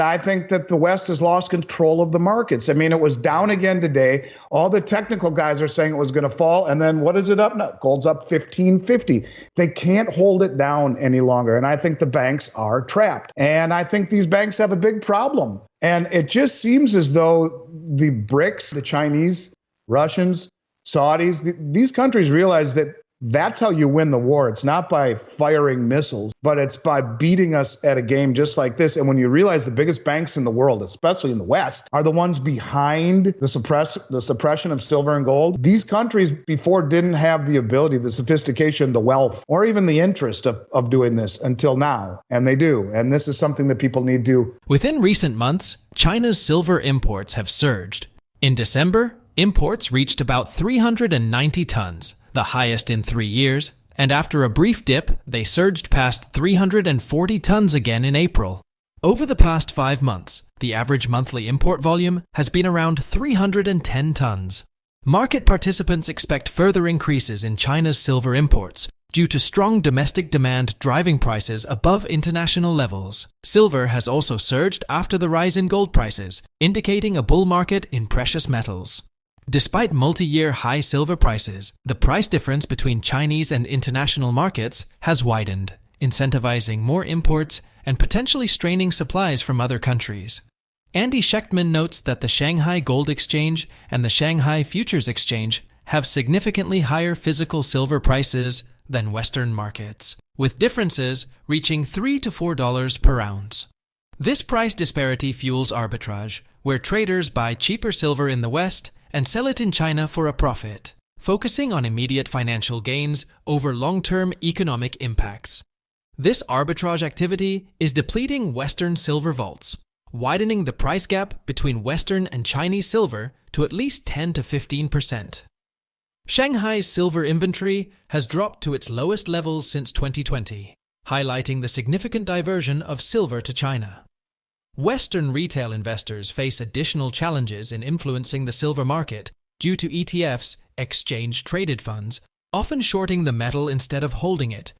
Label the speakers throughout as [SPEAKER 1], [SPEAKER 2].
[SPEAKER 1] I think that the West has lost control of the markets. I mean, it was down again today. All the technical guys are saying it was going to fall. And then what is it up now? Gold's up 1550. They can't hold it down any longer. And I think the banks are trapped. And I think these banks have a big problem. And it just seems as though the BRICS, the Chinese, Russians, Saudis, these countries realize that that's how you win the war. It's not by firing missiles, but it's by beating us at a game just like this. And when you realize the biggest banks in the world, especially in the West, are the ones behind the suppression of silver and gold, these countries before didn't have the ability, the sophistication, the wealth, or even the interest of doing this until now. And they do. And this is something that people need to.
[SPEAKER 2] Within recent months, China's silver imports have surged. In December, imports reached about 390 tons. The highest in 3 years, and after a brief dip, they surged past 340 tons again in April. Over the past 5 months, the average monthly import volume has been around 310 tons. Market participants expect further increases in China's silver imports due to strong domestic demand driving prices above international levels. Silver has also surged after the rise in gold prices, indicating a bull market in precious metals. Despite multi-year high silver prices, the price difference between Chinese and international markets has widened, incentivizing more imports and potentially straining supplies from other countries. Andy Schectman notes that the Shanghai Gold Exchange and the Shanghai Futures Exchange have significantly higher physical silver prices than Western markets, with differences reaching $3 to $4 per ounce. This price disparity fuels arbitrage, where traders buy cheaper silver in the West and sell it in China for a profit, focusing on immediate financial gains over long-term economic impacts. This arbitrage activity is depleting Western silver vaults, widening the price gap between Western and Chinese silver to at least 10 to 15%. Shanghai's silver inventory has dropped to its lowest levels since 2020, highlighting the significant diversion of silver to China. Western retail investors face additional challenges in influencing the silver market due to ETFs, exchange-traded funds, often shorting the metal instead of holding it.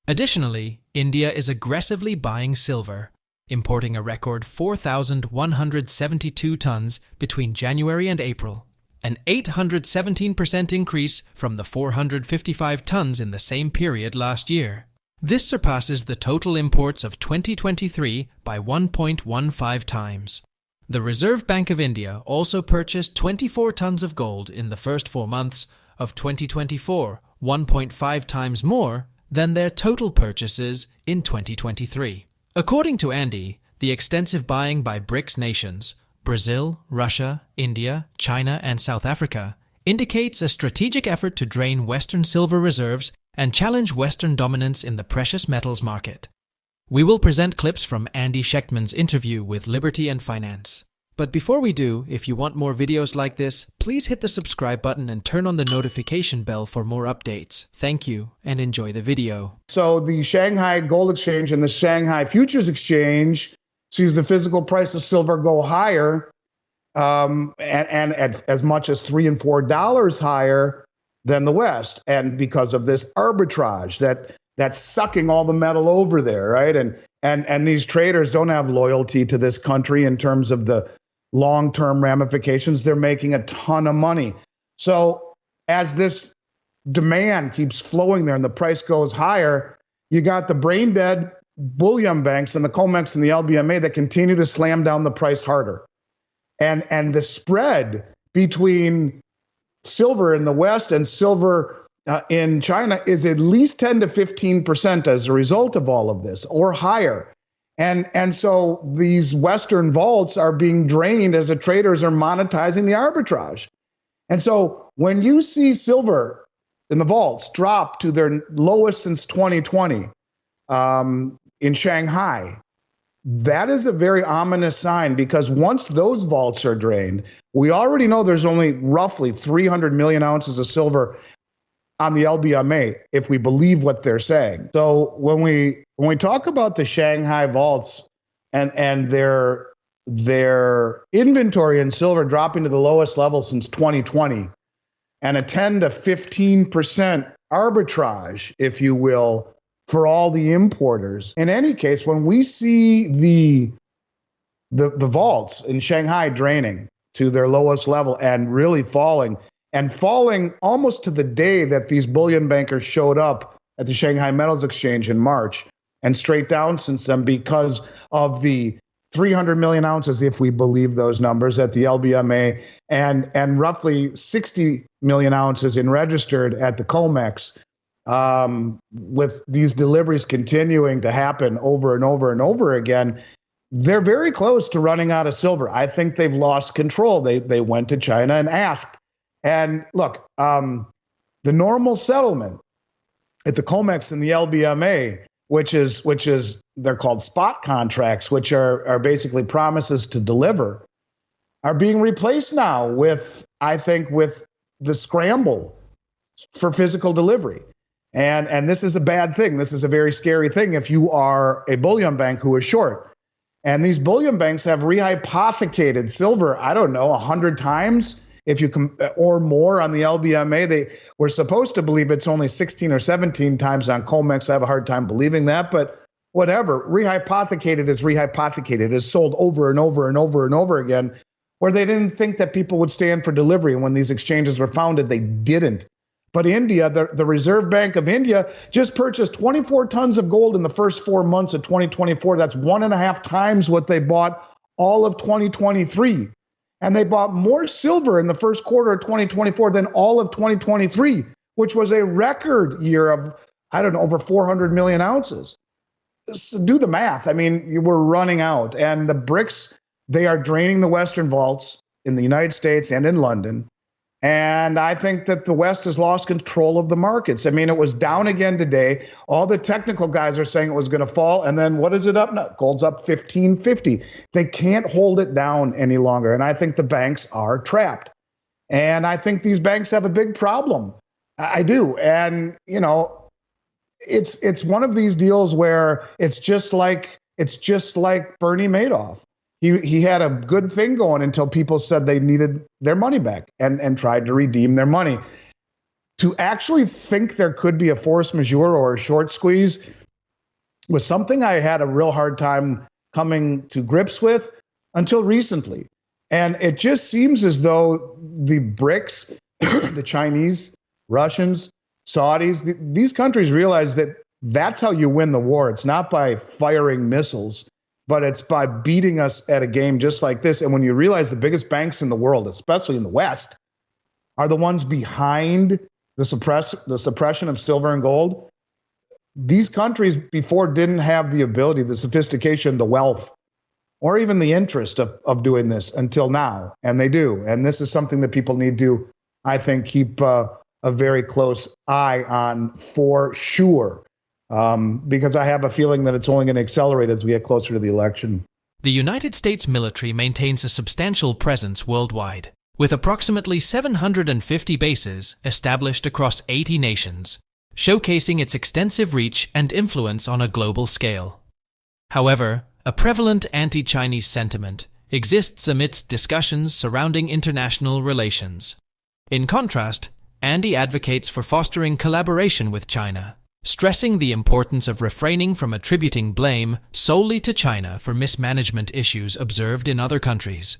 [SPEAKER 2] Additionally, India is aggressively buying silver, importing a record 4,172 tons between January and April, an 817% increase from the 455 tons in the same period last year. This surpasses the total imports of 2023 by 1.15 times. The Reserve Bank of India also purchased 24 tons of gold in the first 4 months of 2024, 1.5 times more than their total purchases in 2023. According to Andy, the extensive buying by BRICS nations, Brazil, Russia, India, China, and South Africa, indicates a strategic effort to drain Western silver reserves and challenge Western dominance in the precious metals market. We will present clips from Andy Schectman's interview with Liberty and Finance. But before we do, if you want more videos like this, please hit the subscribe button and turn on the notification bell for more updates. Thank you, and enjoy the video.
[SPEAKER 1] So the Shanghai Gold Exchange and the Shanghai Futures Exchange sees the physical price of silver go higher, and at as much as $3 and $4 higher than the West, and because of this arbitrage that's sucking all the metal over there, right? And these traders don't have loyalty to this country in terms of the long-term ramifications. They're making a ton of money. So as this demand keeps flowing there and the price goes higher, you got the brain-dead bullion banks and the COMEX and the LBMA that continue to slam down the price harder. And the spread between silver in the West and silver in China is at least 10 to 15% as a result of all of this, or higher. And so these Western vaults are being drained as the traders are monetizing the arbitrage. And so when you see silver in the vaults drop to their lowest since 2020 in Shanghai, that is a very ominous sign, because once those vaults are drained, we already know there's only roughly 300 million ounces of silver on the LBMA, if we believe what they're saying. So when we talk about the Shanghai vaults and their inventory in silver dropping to the lowest level since 2020, and a 10 to 15% arbitrage, if you will, for all the importers. In any case, when we see the vaults in Shanghai draining to their lowest level and really falling almost to the day that these bullion bankers showed up at the Shanghai Metals Exchange in March, and straight down since then because of the 300 million ounces, if we believe those numbers, at the LBMA, and roughly 60 million ounces in registered at the COMEX, with these deliveries continuing to happen over and over and over again. They're very close to running out of silver. I think they've lost control. They went to China and asked. And look, the normal settlement at the COMEX and the LBMA, which is they're called spot contracts, which are basically promises to deliver, are being replaced now with the scramble for physical delivery. And this is a bad thing. This is a very scary thing if you are a bullion bank who is short. And these bullion banks have rehypothecated silver, I don't know, 100 times or more on the LBMA. They were supposed to believe it's only 16 or 17 times on COMEX. I have a hard time believing that, but whatever. Rehypothecated is rehypothecated. It is sold over and over and over and over again, where they didn't think that people would stand for delivery. And when these exchanges were founded, they didn't. But India, the Reserve Bank of India, just purchased 24 tons of gold in the first 4 months of 2024. That's 1.5 times what they bought all of 2023. And they bought more silver in the first quarter of 2024 than all of 2023, which was a record year of, over 400 million ounces. So do the math. I mean, you were running out. And the BRICS, they are draining the Western vaults in the United States and in London. And I think that the West has lost control of the markets. I mean, it was down again today. All the technical guys are saying it was going to fall. And then what is it up now? Gold's up 1550. They can't hold it down any longer. And I think the banks are trapped. And I think these banks have a big problem. I do. And, it's one of these deals where it's just like Bernie Madoff. He had a good thing going until people said they needed their money back and tried to redeem their money. To actually think there could be a force majeure or a short squeeze was something I had a real hard time coming to grips with until recently. And it just seems as though the BRICS, the Chinese, Russians, Saudis, these countries realize that that's how you win the war. It's not by firing missiles, but it's by beating us at a game just like this. And when you realize the biggest banks in the world, especially in the West, are the ones behind the suppression of silver and gold, these countries before didn't have the ability, the sophistication, the wealth, or even the interest of doing this until now. And they do. And this is something that people need to, I think, keep a very close eye on for sure. Because I have a feeling that it's only going to accelerate as we get closer to the election.
[SPEAKER 2] The United States military maintains a substantial presence worldwide, with approximately 750 bases established across 80 nations, showcasing its extensive reach and influence on a global scale. However, a prevalent anti-Chinese sentiment exists amidst discussions surrounding international relations. In contrast, Andy advocates for fostering collaboration with China, stressing the importance of refraining from attributing blame solely to China for mismanagement issues observed in other countries.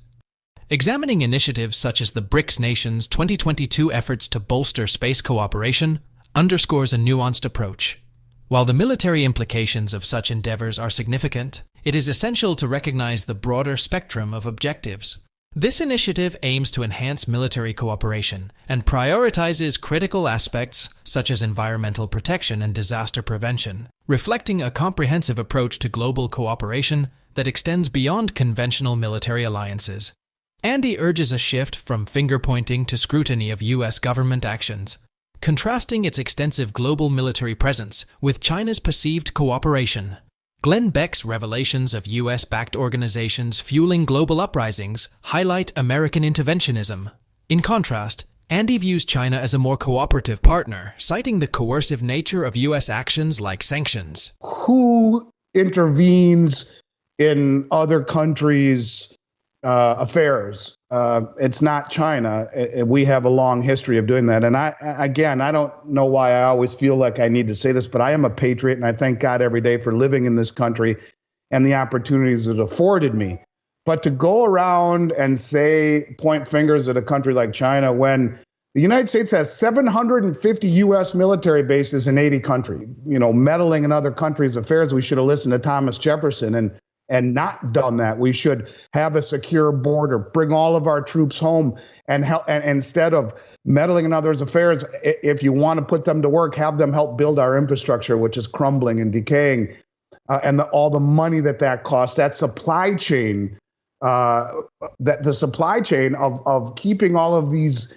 [SPEAKER 2] Examining initiatives such as the BRICS nations' 2022 efforts to bolster space cooperation underscores a nuanced approach. While the military implications of such endeavors are significant, it is essential to recognize the broader spectrum of objectives. This initiative aims to enhance military cooperation and prioritizes critical aspects such as environmental protection and disaster prevention, reflecting a comprehensive approach to global cooperation that extends beyond conventional military alliances. Andy urges a shift from finger-pointing to scrutiny of U.S. government actions, contrasting its extensive global military presence with China's perceived cooperation. Glenn Beck's revelations of U.S.-backed organizations fueling global uprisings highlight American interventionism. In contrast, Andy views China as a more cooperative partner, citing the coercive nature of U.S. actions like sanctions.
[SPEAKER 1] Who intervenes in other countries' affairs? It's not China. We have a long history of doing that. And I don't know why I always feel like I need to say this, but I am a patriot, and I thank God every day for living in this country and the opportunities it afforded me. But to go around and point fingers at a country like China when the United States has 750 U.S. military bases in 80 countries, meddling in other countries' affairs, we should have listened to Thomas Jefferson and not done that. We should have a secure border, bring all of our troops home, and help. And instead of meddling in others' affairs, if you want to put them to work, have them help build our infrastructure, which is crumbling and decaying, and all the money that costs. That supply chain, the supply chain of keeping all of these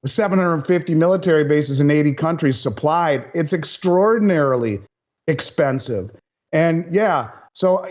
[SPEAKER 1] 750 military bases in 80 countries supplied, it's extraordinarily expensive. And yeah, so,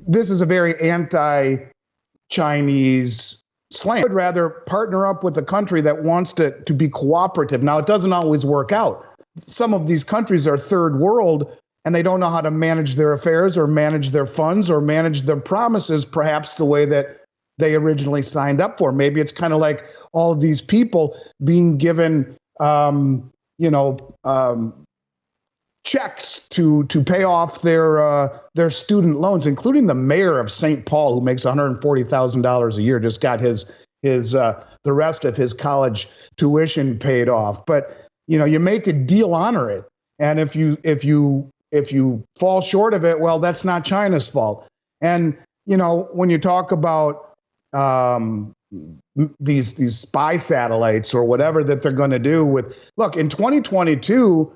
[SPEAKER 1] this is a very anti-Chinese slant. I would rather partner up with a country that wants to be cooperative. Now, it doesn't always work out. Some of these countries are third world, and they don't know how to manage their affairs or manage their funds or manage their promises, perhaps the way that they originally signed up for. Maybe it's kind of like all of these people being given, checks to pay off their student loans, including the mayor of St. Paul, who makes $140,000 a year, just got his the rest of his college tuition paid off. But you make a deal, honor it, and if you fall short of it, well, that's not China's fault. And when you talk about these spy satellites or whatever that they're going to do look, in 2022.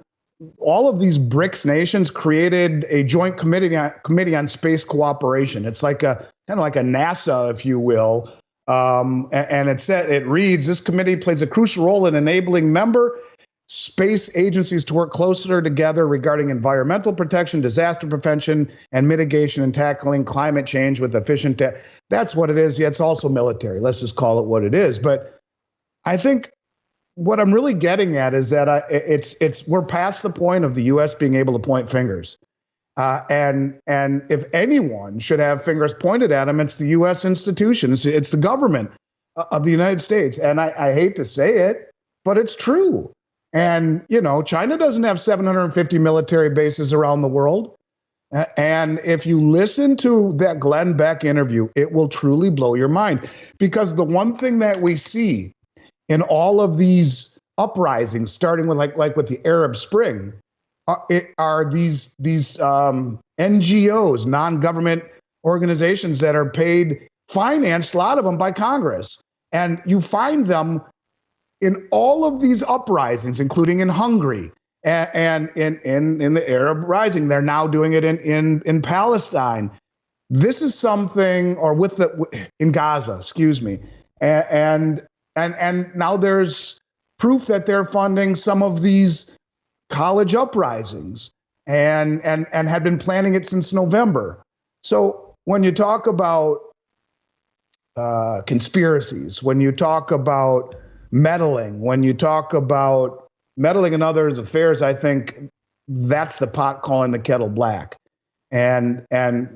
[SPEAKER 1] All of these BRICS nations created a joint committee on space cooperation. It's like kind of like a NASA, if you will. And it reads, this committee plays a crucial role in enabling member space agencies to work closer together regarding environmental protection, disaster prevention, and mitigation and tackling climate change with efficient. That's what it is. Yeah, it's also military. Let's just call it what it is. But I think what I'm really getting at is that we're past the point of the U.S. being able to point fingers, and if anyone should have fingers pointed at them, it's the U.S. institutions, it's the government of the United States. And I hate to say it, but it's true. And China doesn't have 750 military bases around the world. And if you listen to that Glenn Beck interview, it will truly blow your mind, because the one thing that we see in all of these uprisings, starting with like with the Arab Spring, are these NGOs, non-government organizations that are financed, a lot of them by Congress. And you find them in all of these uprisings, including in Hungary and in the Arab Rising. They're now doing it in Palestine. This is something, or in Gaza, excuse me, and now there's proof that they're funding some of these college uprisings and had been planning it since November. So when you talk about conspiracies, when you talk about meddling, when you talk about meddling in others' affairs, I think that's the pot calling the kettle black. And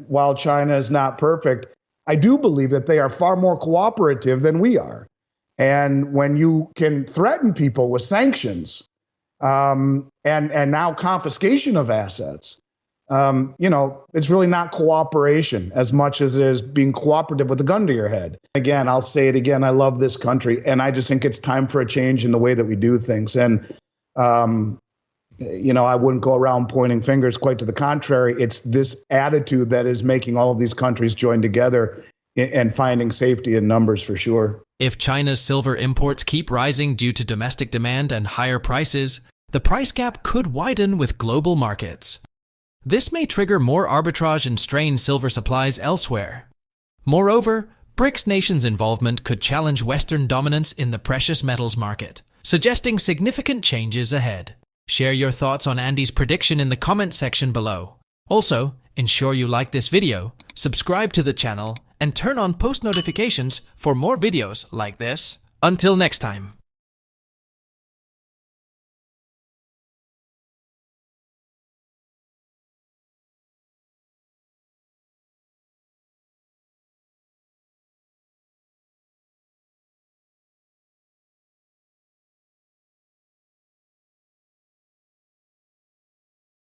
[SPEAKER 1] while China is not perfect, I do believe that they are far more cooperative than we are. And when you can threaten people with sanctions and now confiscation of assets, it's really not cooperation as much as it is being cooperative with a gun to your head. Again, I'll say it again. I love this country, and I just think it's time for a change in the way that we do things. And, I wouldn't go around pointing fingers. Quite to the contrary. It's this attitude that is making all of these countries join together and finding safety in numbers, for sure.
[SPEAKER 2] If China's silver imports keep rising due to domestic demand and higher prices, the price gap could widen with global markets. This may trigger more arbitrage and strain silver supplies elsewhere. Moreover, BRICS nations' involvement could challenge Western dominance in the precious metals market, suggesting significant changes ahead. Share your thoughts on Andy's prediction in the comment section below. Also, ensure you like this video, subscribe to the channel, and turn on post notifications for more videos like this. Until next time.